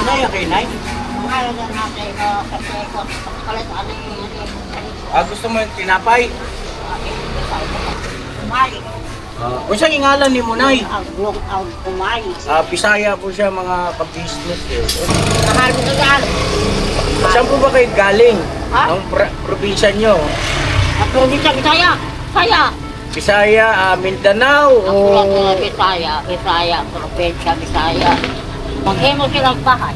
Nay, kay Nay. Mahalaga natin kasi ko kalit Gusto mo yung tinapay? umay. Kung saan ingalan ni mo, Nay? Ang umay. Bisaya po siya mga pag-business eh. Mahal mo yan. Saan po ba kayo galing? Ha? Ang probinsya nyo? Ang probinsya Bisaya. Bisaya. Bisaya, Mindanao Ang o... pulang Bisaya. Bisaya. Probinsya Bisaya. Maghimo silang bahay.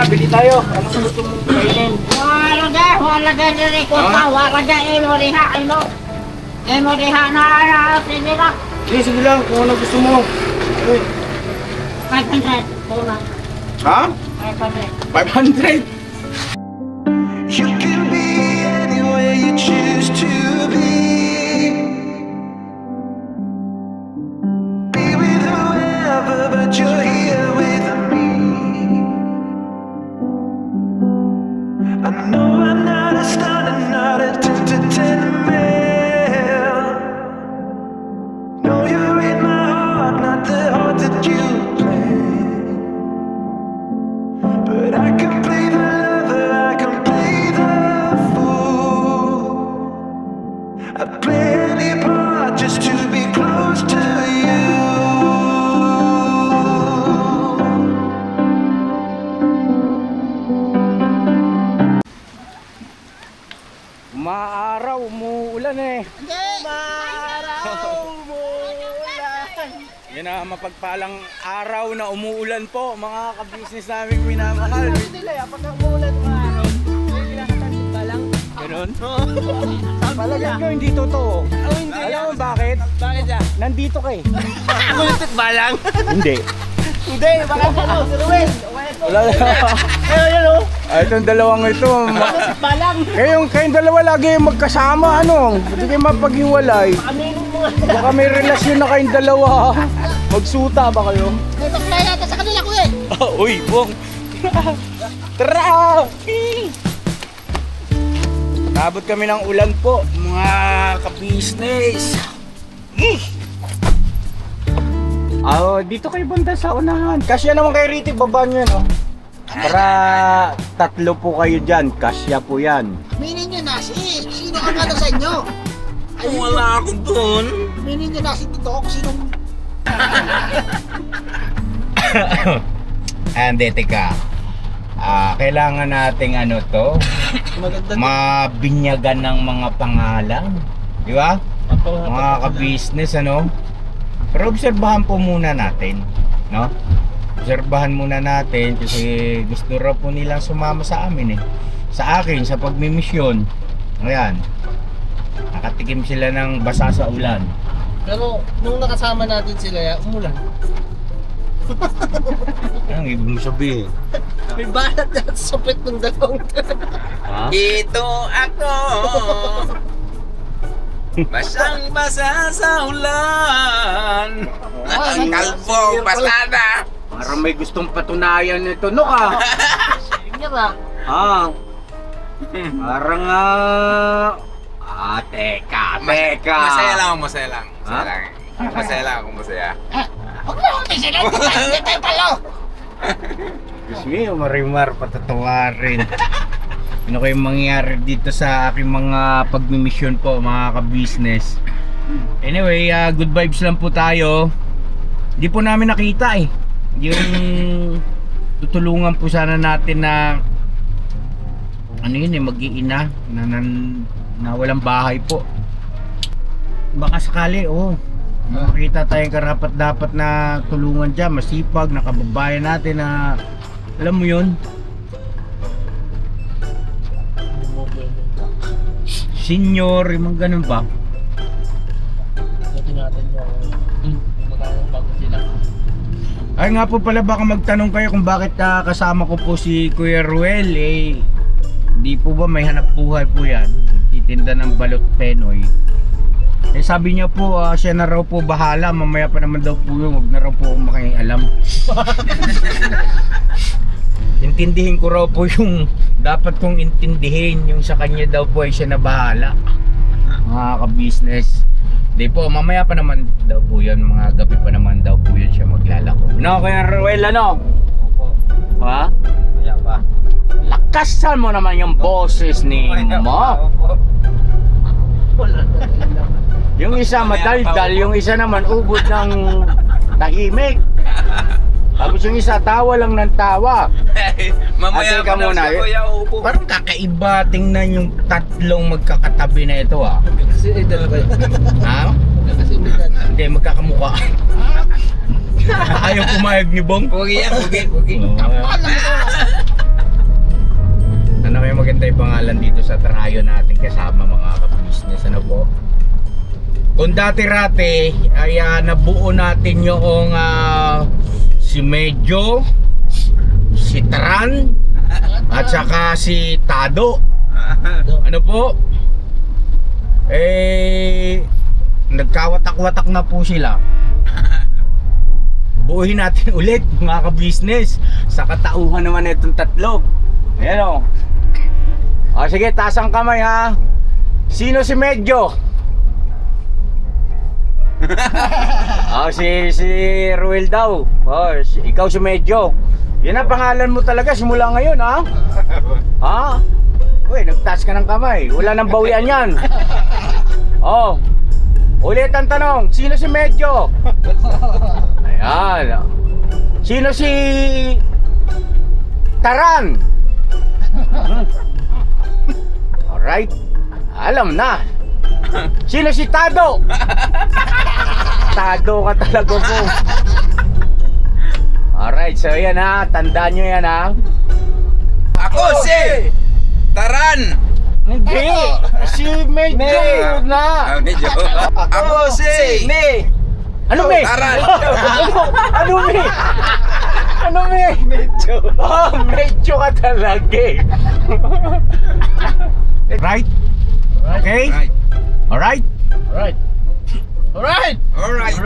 Bili tayo. Ano gusto mong kainin? Wala diri ko pa. Wala imo riha. Imo riha na sinira. Sige lang, kung ano gusto mo. 500. Wala. Ha? 500. 500? You can be anywhere you choose to be. Be with whoever, but you're here with me. I know I'm not a star and not a 10 to 10 man. No, you're in my heart, not the heart that you play. But I can play the lover, I can play the fool. I'd play any part just to be close to you. Umaaraw, umuulan eh. Yan na mapagpalang araw na umuulan po, mga ka-business namin minamahal. Pagka umulan ng araw, may kinakatanim ba lang? Ganun? Palagay ko hindi totoo. hindi. Alam mo bakit? Bakit yan? Nandito ka eh. Umulitit ba lang? Hindi. Hindi, baka ano, si Ruel. Wala na. Ayun, o. Itong dalawang ito. Umulitit ba lang? Kayong dalawa lagi magkasama, ano? Hindi kayo mapaghiwalay. Aminin mo. Baka may relasyon na kayong dalawa. Magsuta ba kayo? May bakla yata sa kanila ko eh. Uy, bong! Tara! Nabot kami ng ulan po, mga ka-business. Dito kayo banda sa unahan. Kasya naman kayo rito, baba nyo yan, oh. Para tatlo po kayo dyan, kasya po yan. Minin nyo na sino ang ano sa inyo? Wala ako doon. Minin nyo na si Tito kung sinong Hindi, teka. Kailangan nating ano to, Maganda. mabinyagan ng mga pangalan. Di ba? Mga ka-business, ano? Pero obserbahan po muna natin, no? Obserbahan muna natin kasi gusto raw po nilang sumama sa amin eh. Sa akin, sa pagmimisyon. Ayan. Nakatikim sila ng basa sa ulan. Pero nung nakasama natin sila, umulan. Ang ibig mo sabihin. May balat na sa supit ng dalawang. Ha? Ito ako basang-basa sa ulan. Ang kalbo, pasada. Parang may gustong patunayan nito, no ka? nyo ba? Parang teka. Masaya lang ako, masaya lang. Ha? Masaya lang ako, masaya. Huwag mo kami sila, hindi tayo talo. Diyos mio, marimar, patatawarin. Ano kayong mangyayari dito sa aking mga pagmimisyon po, mga ka-business. Anyway, good vibes lang po tayo. Hindi po namin nakita eh. Yung tutulungan po sana natin na ano yun eh, mag-iina na walang bahay po. Baka sakali, makita tayong karapat dapat na tulungan dyan, masipag, nakababayan natin na alam mo yun, senior, yung mga ganun ba? Sabi natin yung magkano bago sila. Ay nga po pala, baka magtanong kayo kung bakit kasama ko po si Kuya Ruel eh. Di po ba may hanap buhay po yan? Titinda ng balot Penoy. Eh sabi niya po, siya na raw po bahala, mamaya pa naman daw po yun, huwag na raw po makialam. Intindihin ko raw po yung dapat kong intindihin, yung sa kanya daw po ay siya na bahala. Mga ka-business. Di po, mamaya pa naman daw po yun, mga gabi pa naman daw po yun siya maglalako. No, Kuya Ruel, ano? Ha? Lakasan mo naman yung boses ni mo. Yung isa madaldal, yung isa naman ubod ng tahimik. Tapos yung isa tawa lang ng tawa. Mamaya Ate ka pa daw muna, si Kuya upo. Parang kakaiba, tingnan yung tatlong magkakatabi na ito ah. Kasi dalawa yun. Ha? Kasi edad. Hindi, magkakamukha. Ayaw pumayag ni Bong. Pugi yan, pugi. Ano kaya maganda yung pangalan dito sa trayo natin kasama mga ka-business, ano po? Kung dati-rati ay nabuo natin yung si Medyo, si Tran, at saka si Tado. Ano po? Nagkawatak-watak na po sila. Buuhin natin ulit mga ka-business sa katauhan naman itong tatlo. Ayan o. O sige, taas ang kamay ha. Sino si Medyo? Si Ruel daw. Ikaw si Medyo. Yan ang pangalan mo talaga simula ngayon ha. Ha? Uy, nagtaas ka ng kamay. Wala nang bawian yan. Ulit ang tanong, sino si Medyo? Ayan. Sino si Taran? Alright. Alam na. Sino si Tado? Tado ka talaga po. Alright, so yan ha. Tandaan nyo yan ha. Ako si Taran. Hindi. Si Medyo na. Medyo. Ako si Me! Ano me? Taran. Ano me? Ano me? Medyo. Medyo ka talaga eh. Right? Okay? Right. Alright? Alright! Alright! Alright.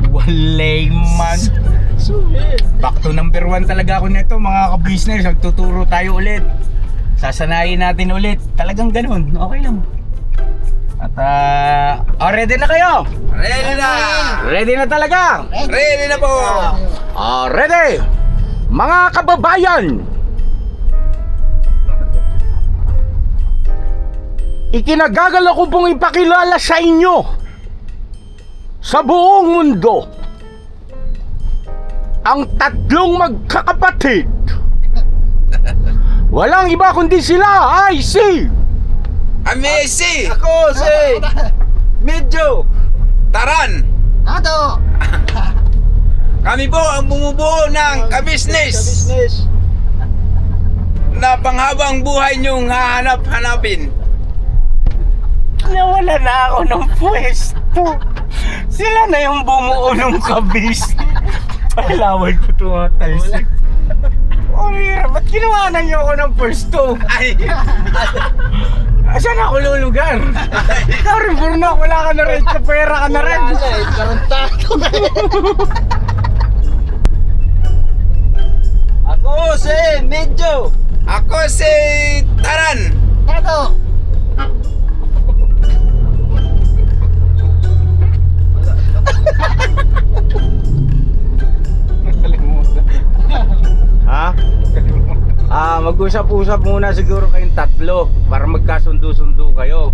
Walay man. Back to number 1 talaga ako nito mga ka-business. Magtuturo tayo ulit. Sasanayin natin ulit. Talagang ganun. Okay lang. At ready na kayo? Ready na. Ready na talaga? Ready na po. Ready? Mga kababayan, ikinagagal ko pong ipakilala sa inyo sa buong mundo ang tatlong magkakapatid. Walang iba kundi sila ay si Amesi. Ako si Medyo! Taran. Tado! Kami po ang bumubuo ng kabisnes Business! na panghabang buhay niyong hahanap-hanapin. nawala na ako ng pwesto. Sila na yung bumuo ng kabis. Palaway ko tumatalsik. Mira, ba't ginawanan niyo ako ng pwesto? Ay, Saan ako lulugar? Ikaw rin, Burnok, wala ka na rin. Pera ka na rin. Wala na eh, karantado na eh. Ako si Medyo! ako si Taran. Tado! Ha? Mag-usap-usap muna siguro kayong tatlo para magkasundo-sundo kayo.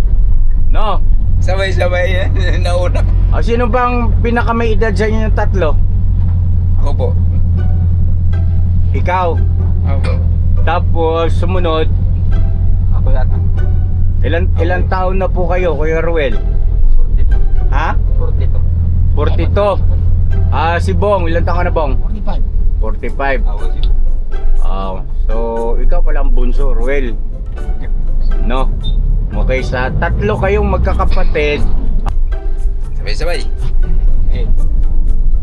No? Sabay-sabay nauna. Sino bang pinaka may edad sa inyo yung tatlo? Ako po. Ikaw. Ako po. Tapos sumunod, Ako yata. ilan taon na po kayo, Kuya Ruel? Ha? 42. Si Bong, ilan taon ka na Bong? 45. Ako si So ikaw pala ang bunso, Ruel. No? Okay, sa tatlo kayong magkakapatid. Sabay-sabay.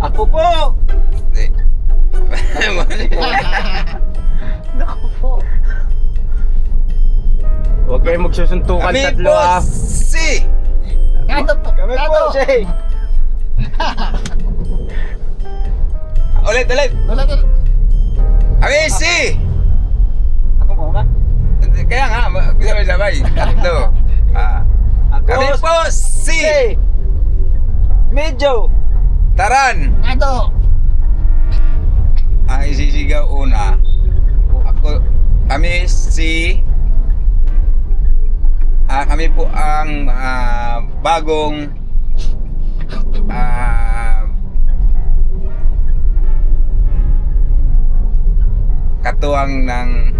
Ako po! Hindi. Huwag kayong magsusuntukan Kami tatlo po si Tado po! Kami po Tado! si... Ulit. Ulit! Kami si Ako muna? Kaya nga, sabay-sabay. Tatlo. Kami po si Medyo! Taran. Tado! Ang isisigaw una. Ako kami po ang bagong katuwang ng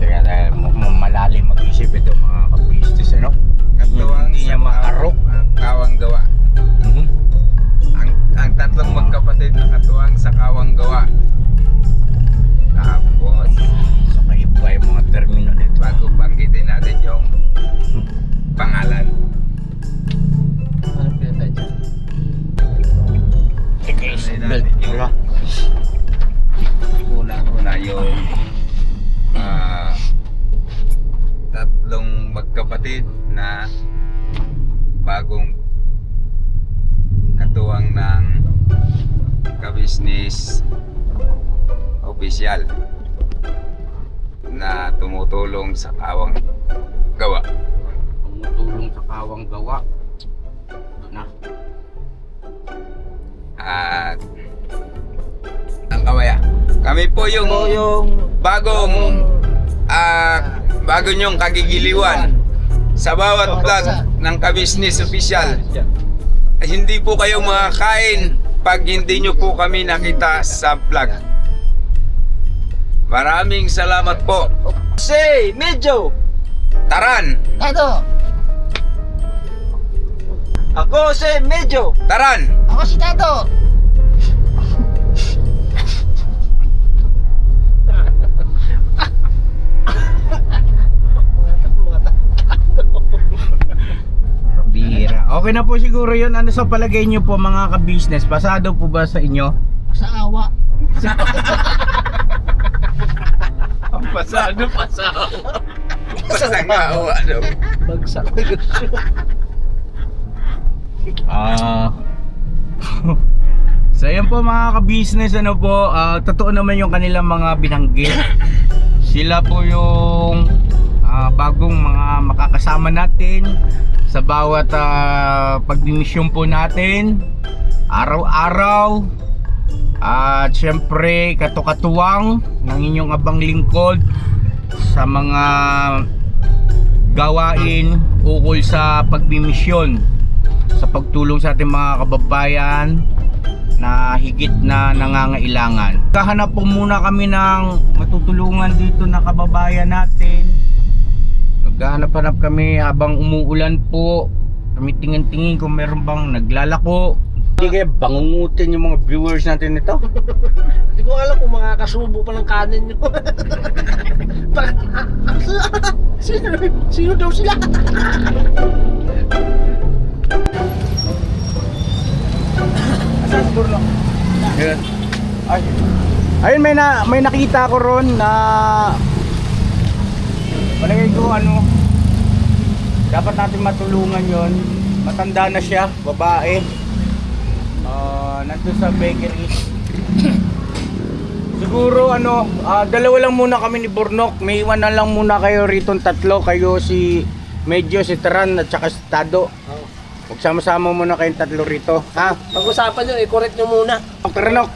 Teka, dahil malalim mag-isip ito mga kabisnes, ano? katuwang Hindi niya makarok. Kawang Gawa. Ang tatlong magkapatid na katuwang sa Kawang Gawa. Tapos So, kaiba yung mga termino nito. bago banggitin natin yung pangalan, Ano pinatay dyan? Belt. Wala. una yung tatlong magkapatid na bagong katuwang ng kabisnes opisyal na tumutulong sa Kawang Gawa. Tumutulong sa Kawang Gawa. Ito na. At ang kawaya, kami po yung bagong bago nyong kagigiliwan sa bawat vlog ng Kabisnes Official. Hindi po kayo makakain pag hindi nyo po kami nakita sa vlog. Maraming salamat po. Say, medyo! Taran! Tato, Ako si medyo! Taran! ako si Tato. Bihira. Okay na po siguro yun. Ano sa palagay nyo po mga ka-business? Pasado po ba sa inyo? Sa awa. Pasado. Pasangawa daw. Bagsak. So yan po mga ka-business, ano po, totoo naman yung kanilang mga binanggit. Sila po yung bagong mga makakasama natin sa bawat pagdimisyon po natin araw-araw. At syempre katukatuwang ng inyong abang lingkod sa mga gawain ukol sa pagbimisyon, sa pagtulong sa ating mga kababayan na higit na nangangailangan. Kahanap po muna kami ng matutulungan dito na kababayan natin. Naghahanap-hanap kami habang umuulan po. Kami tingin-tingin kung meron bang naglalako. Hindi kaya bangungutin yung mga viewers natin nito. Hindi ko alam kung makakasubo pa ng kanin nyo. Sino daw sila? Asan Burno? Ayun. Ay. Ayun, may nakita ko ron na palagay ko dapat natin matulungan yon. Matanda na siya, babae. Nandun sa bakery. Siguro dalawa lang muna kami ni Burnok. May iwan na lang muna kayo rito tatlo. Kayo si Medyo, si Taran at saka si Tado. Magsama-sama muna kayong tatlo rito, ha? Pag-usapan nyo, i-correct nyo muna. Taranok,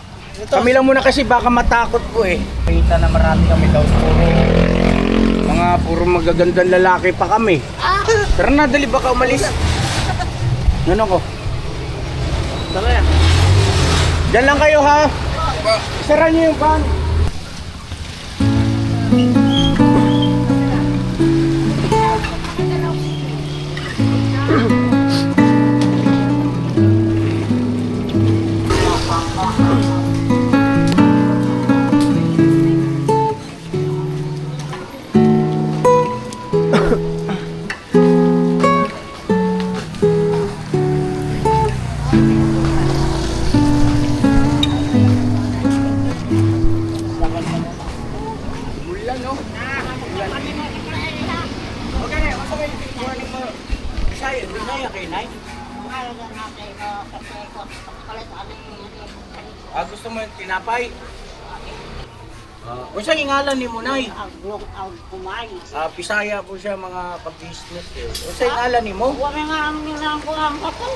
kami lang muna kasi baka matakot po eh. Kita na marami kami daw puro magagandang lalaki pa kami. Tara na, dali baka umalis. Ano ko? Tara yan. Diyan lang kayo ha. Sara niyo yung pan. Gusto mo yung tinapay? Kung saan ingalan ni Munay? Kumay. Pisaya po siya mga ka-business eh. Kung saan ingalan ni mo? Huwag nga ang nilang ko ang kato.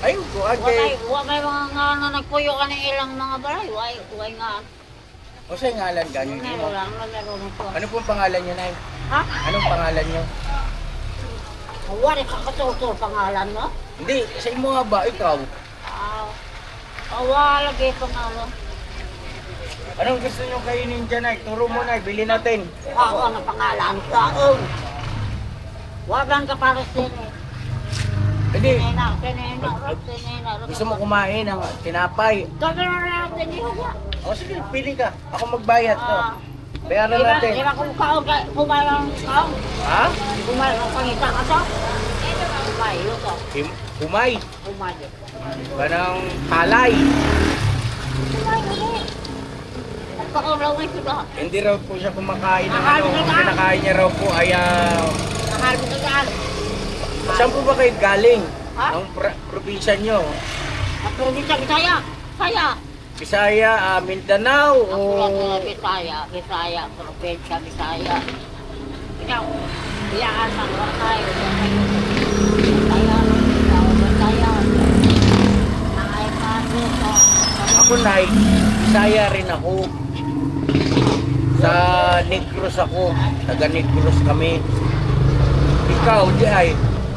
Ay, kuan kay. Wa may mga nga na nagpuyo ka ng ilang mga balay. Way nga. O sa ngalan ganyo niyo? Meron lang, meron ko. Ano pong pangalan niyo, Nay? Ha? Anong pangalan niyo? Wala ka katuto pangalan mo? Hindi, sa imo nga ba ikaw? Wala lagi pangalan. Anong gusto niyo kainin diyan, Nay? Turo mo, Nay, bili natin. Ako ang pangalan ko. Wag lang ka para sini. Hindi. Tinina. Gusto mo kumain ng tinapay? Gagawin na natin yun. O sige, pili ka. Ako magbayad to. Bayaran natin. Di ba kung kumalang kaong? Ha? Kumalang pangita ka to? Kumayo to. Kumay. Kumayo. Banang palay. Pagkakulaw may sila. Hindi raw po siya kumakain ng Akala ano. mo Ang na. kinakain niya raw po ay Mahal mo na. saan po ba kayo galing? Ha? Ang probinsya nyo? At probinsya Bisaya. Saya. Bisaya, Mindanao o... Ako Bisaya, probinsya Bisaya. Ikaw, biyaan ng wakay. Bisaya. Ay, paso. Ako, Nay, Bisaya rin ako. Sa Negros ako. Taga Negros kami. Ikaw, di ay.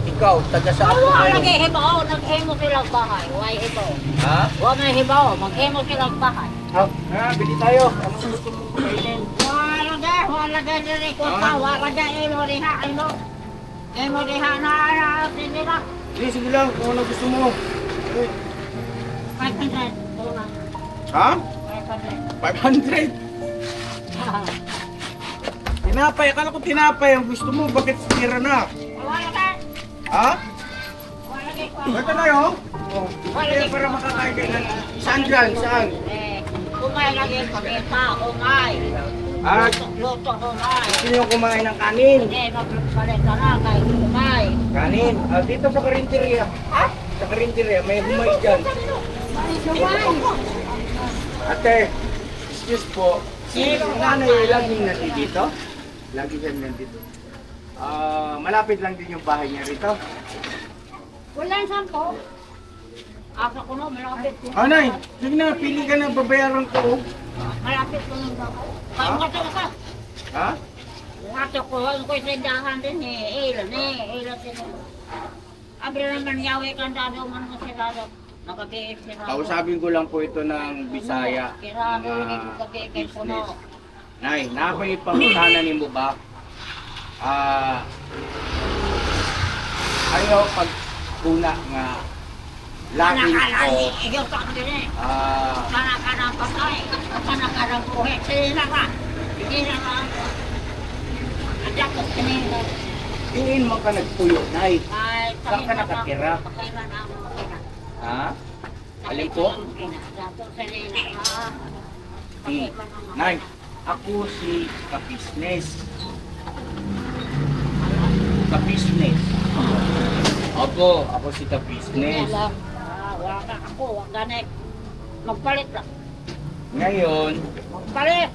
Ikaw, taga saan po Wala kayo? lagi hibaw, naghimo silang bahay. Why hibaw? Ha? Wala may hibaw, maghimo silang bahay. Bili tayo. Ano gusto mo kumainin? Wala lagi diri ko ta, wala lagi ilo riha, ilo. Imo riha na sinira. Sige, sige lang. Kung ano gusto mo. 500. Tuna. Ha? 500. 500? Tinapay. Akala ko tinapay ang gusto mo. Bakit sira na? Wala lagi. Ha? Wala lagi ko. Ito na yun. Oh. Kaya para makakain kayo ng... Saan dyan? Saan? Kumay lagi pagkita, kumay. Ah, Luto kumay. gusto nyo kumain ng kanin? Hindi, magpalit ka na kay kumay. Kanin. Dito sa karinderya. Ha? Sa karinderya, may humay dyan. Ate, excuse po. Si nanay laging nandito? Lagi dyan nandito. Malapit lang din yung bahay niya rito. Wala saan po. Asa ko no, malapit. Nay, sige na, pili ka na, babayaran ko. Malapit ko nung daw. Kain ka ka. Ha? Ato ko, ang ko'y sindahan din ilan sila. Abri naman yawi kang dado man ko sila. Nakabiik sila. Kausapin ko lang po ito ng Bisaya. Kirano, Mga nakabiik ko business. no. Nay, napaipangunahan mo ba? Ayaw pag kuna nga lagi o Iyo pa ka din eh. Sana ka ng patay. Sana ka ng buhay. Sige na ka. Sige na ka. Adak ko kanina. tingin mo ka nagpuyo, Nay. Ay, Saan ka nakatira? Pakailan ako makina. Ha? Alin po? Dato sa nila. Nay, ako si Kapisnes. Kapisnes. Opo, ako si Kapisnes. Wala ka ako. Wag ganit. Magpalit lang. Ngayon, Magpalit.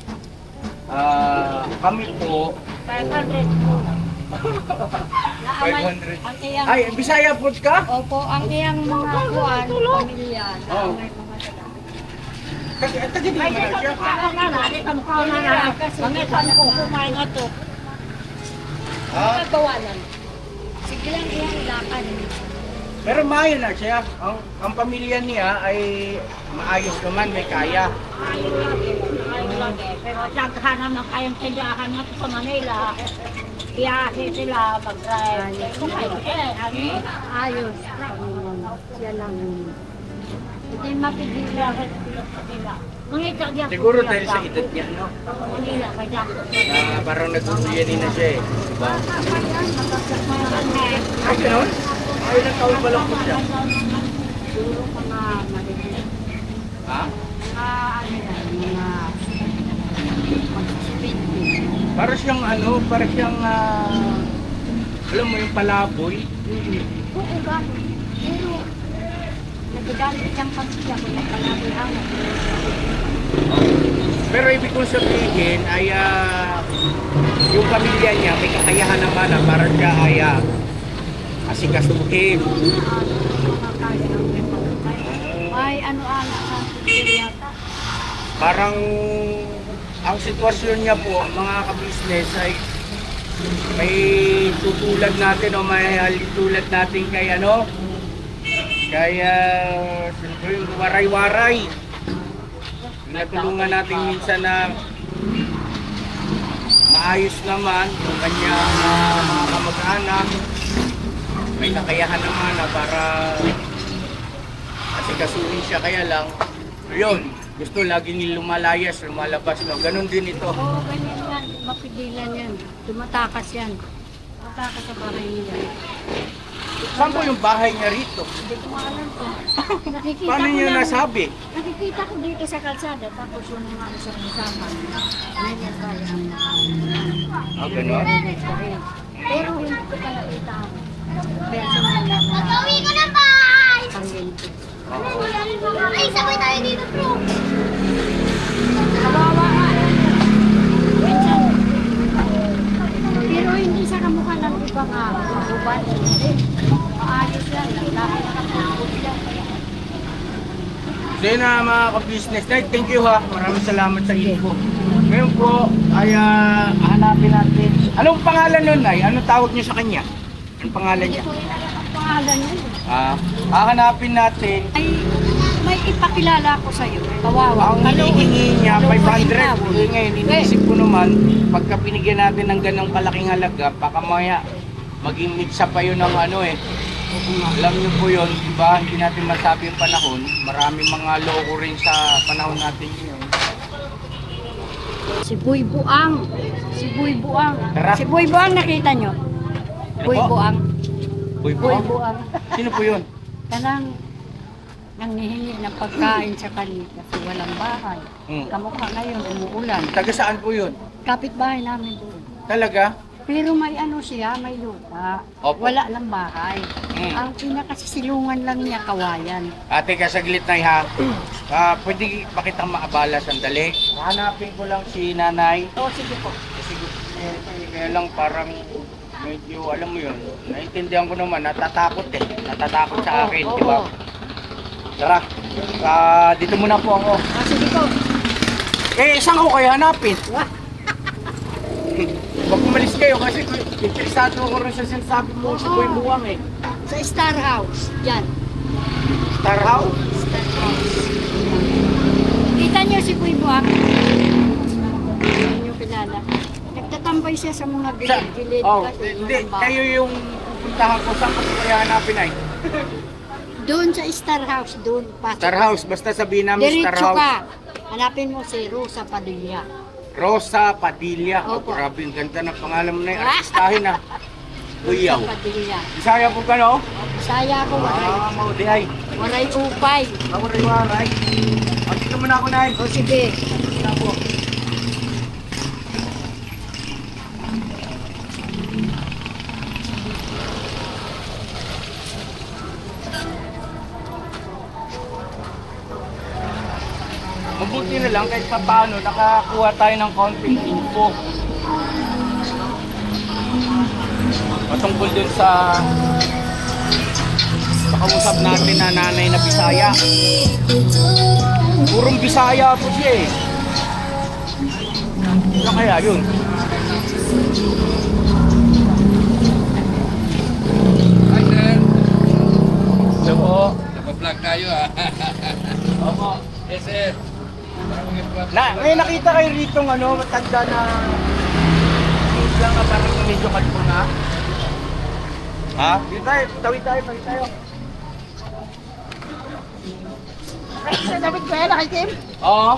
kami po 500. 500. Ang iyang, Ay, Bisaya po ka? opo, ang iyang mga kuwan, pamilya. Oo. Taga di Ay, naman siya. di ka mukha na na. Mangitan ko kumain nga to. Ah, Kawalan. Sige lang iyang lakad. pero maayo na siya. Ang pamilya niya ay maayos naman, may kaya. Ayaw lagi. Pero daghan naman kayang tindahan nga sa Manila. Biyahe sila, mag-drive. Ayos. Siya lang. Hindi mapigilan sila. Mangitan niya. Siguro dahil sa edad niya, no? Manila, kaya. Na parang nagsusuyanin na siya eh. Diba? Ay, ganun? Ay, ilang taon pa lang po siya. Siguro mga maliliit. Ha? Mga Para siyang ano, para siyang, alam mo yung palaboy. oo ba? Pero, nagagalit siyang pagsiya kung nagpalabihan. Pero ibig kong sabihin ay yung pamilya niya may kakayahan naman na para siya ay asikasuhin. Mga kaya ng ano-ano ang yata. Parang ang sitwasyon niya po, mga ka-business, ay may tutulad natin o may tulad natin kay ano, kaya yung waray-waray. Natulungan natin minsan na maayos naman yung kanyang mga kamag-anak. May kakayahan naman na para asikasuhin siya, kaya lang yun, gusto laging lumalayas, lumalabas, no? Ganon din ito. Oo, ganyan yan. Mapigilan yan. Tumatakas yan. Tumatakas sa bahay nila. Saan po yung bahay niya rito? Hindi ko maalam ko. Nakikita Paano ko niyo lang- nasabi? Nakikita ko dito sa kalsada, tapos yung mga sa kasama. Ganyan ba yan? Ah, ganon? Pero hindi ko pa nakita. Personal na Gawin ko na, bye! pangginti. Ay, sabay tayo dito, bro! Kawawa nga. Minsan. Pero hindi sa kamukha ng ibang uban. Maayos yan. Lagi nakapagod yan. So yun na mga ka-business night, thank you ha. Maraming salamat sa info. Ngayon po ay hanapin natin. Anong pangalan nun, Nay? Anong tawag niyo sa kanya? Anong pangalan niya? Ito rin ang pangalan niya. Hahanapin natin. Ay, may ipakilala ko sa iyo. Kawawa. Ang hinihingi niya, Hello, 500. Hello. Ngayon, iniisip ko naman, pagka binigyan natin ng ganong kalaking halaga, baka maya maging mitsa pa yun ng ano eh. Alam niyo po yun, di ba? Hindi natin masabi yung panahon. Maraming mga loko rin sa panahon natin yun. Si Boy Buang. Si Boy Buang. Tara. Si Boy Buang nakita nyo? Sino Boy po? Buang. Boy Boy po? Buang. Sino po yun? Kanang nanghihingi ng pagkain sa kanila kasi walang bahay. Kamukha ngayon, umuulan. Taga saan po yun? Kapitbahay namin doon. Talaga? Pero may ano siya, may lupa. Opo. Wala lang bahay. Ang pinakasilungan lang niya, kawayan. Ate, kasaglit na ha. Pwede ba kitang maabala sandali? Hanapin ko lang si nanay. Oo, sige po. Kasi kaya lang parang medyo, alam mo yun, naiintindihan ko naman, natatakot eh. Natatakot sa akin, Oo, di ba? oo. Tara, dito muna po ako. Sige po. Eh, saan ko kayo hanapin? Huwag umalis kayo kasi interesado ko rin sa sinasabi mo si Boy Buwang eh. Sa Star House. Yan. Star House? Star House. Kita niyo si Boy Buang? Hindi niyo kilala. Nagtatambay siya sa mga gilid-gilid. Oh, kasi hindi, walang bahay. kayo yung pupuntahan ko. Saan ko kayo hanapin ay? Doon sa Star House, doon. Pasok. Star House, basta sabihin namin Star Diretso House. ka. Hanapin mo si Rosa Padilla. Rosa Padilla. Oh, Opo. grabe, ang ganda ng pangalan mo na yun. Artistahin na. Uyaw. Rosa Padilla. Bisaya po ka, no? Bisaya ko, waray. Maudi ay. Waray upay. Mawaray-waray. Dito muna ako, Nay. O sige. Dito po. Mabuti na lang kahit paano nakakuha tayo ng konting info patungkol dun sa kausap natin na nanay na Bisaya. Purong Bisaya po siya eh. Ano kaya yun? Hi, sir. Ito po. Napa-vlog tayo Opo. Yes, sir. May nakita kayo rito ano, matanda na lang na parang medyo kalpo na. Ha? Dito tayo, tawid tayo. Sa David ko yan, Kim? Oo.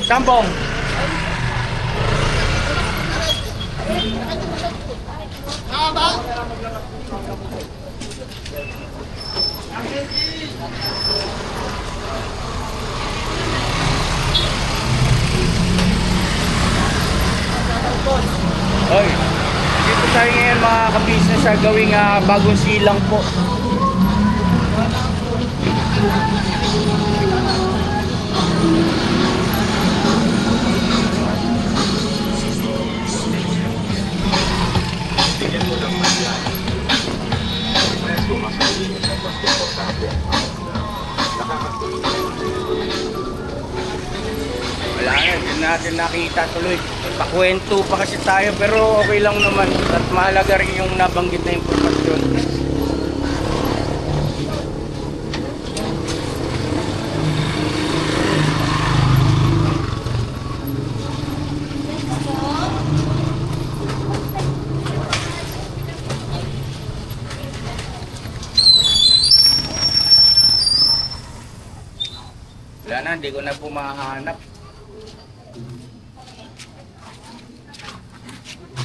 Sambong. Oy, dito tayo ngayon mga ka-business sa gawing bagong silang po. natin nakita tuloy. Pakwento pa kasi tayo pero okay lang naman at mahalaga rin yung nabanggit na impormasyon. Wala na, hindi ko na po mahanap.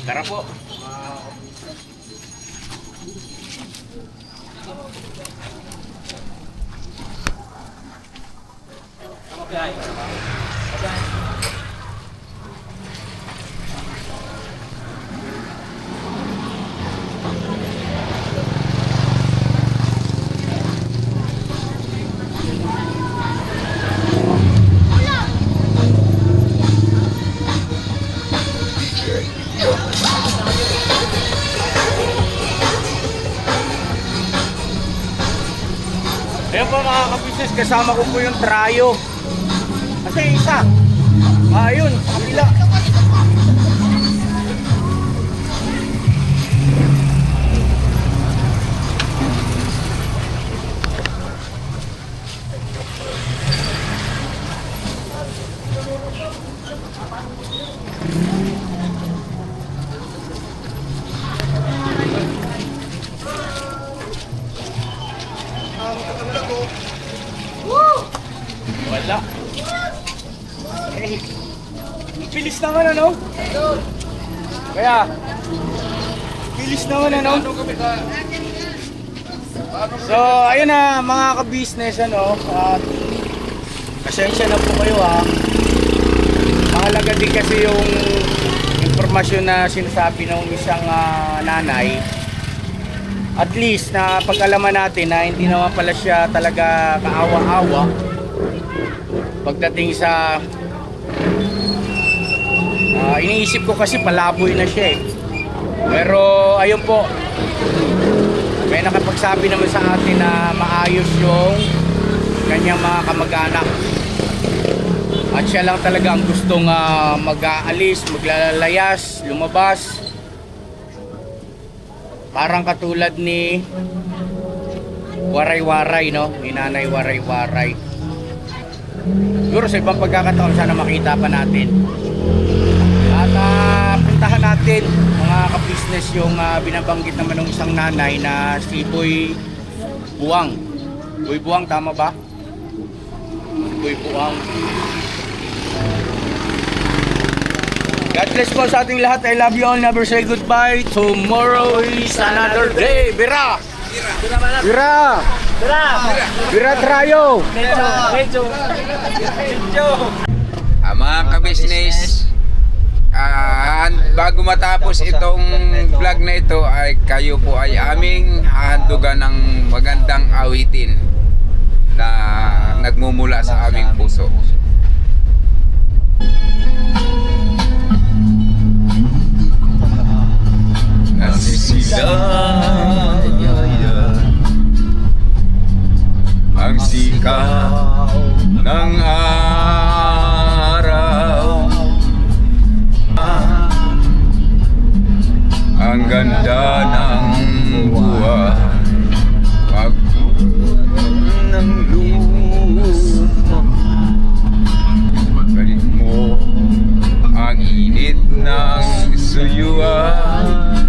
Tara po. Ayun po mga ka-business, kasama ko po yung trayo. Kasi isa. Ayun, sa kabila. Wala. Eh, bilis naman ano? Kaya, bilis naman ano? So, ayun na mga ka-business ano, pasensya na po kayo ha. Mahalaga din kasi yung impormasyon na sinasabi ng isang nanay. At least na pag-alaman natin na hindi naman pala siya talaga kaawa-awa pagdating sa iniisip ko kasi palaboy na siya eh. Pero ayun po, may nakapagsabi naman sa atin na maayos yung kanyang mga kamag-anak at siya lang talaga ang gustong mag-aalis, maglalayas, lumabas. Parang katulad ni Waray-Waray, no? Ni Nanay Waray-Waray. Siguro sa ibang pagkakataon sana makita pa natin. At puntahan natin mga ka-business yung binabanggit naman ng isang nanay na si Boy Buwang. Boy Buwang, tama ba? Boy Buwang. God bless po sa ating lahat. I love you all. Never say goodbye. Tomorrow is another day. Bira! Bira! Bira Trayo! Mga ka-business, bago matapos itong vlog na ito ay kayo po ay aming hahandugan ng magandang awitin na nagmumula sa aming puso. Ang sigaw ng araw, ang ganda ng buwan, pagbuwan ng luma, balik mo ang init ng suyuan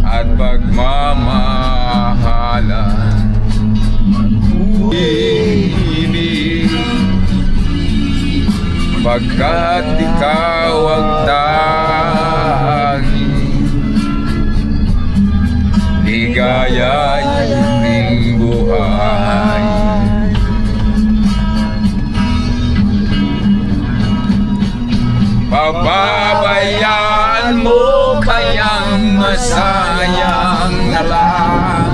at pagmamahalan. Ibig, pagkat ikaw ang tanging ligayaing buhay. Pababayaan mo kayang masayang na lang.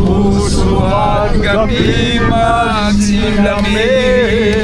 Puso kami magsilamig.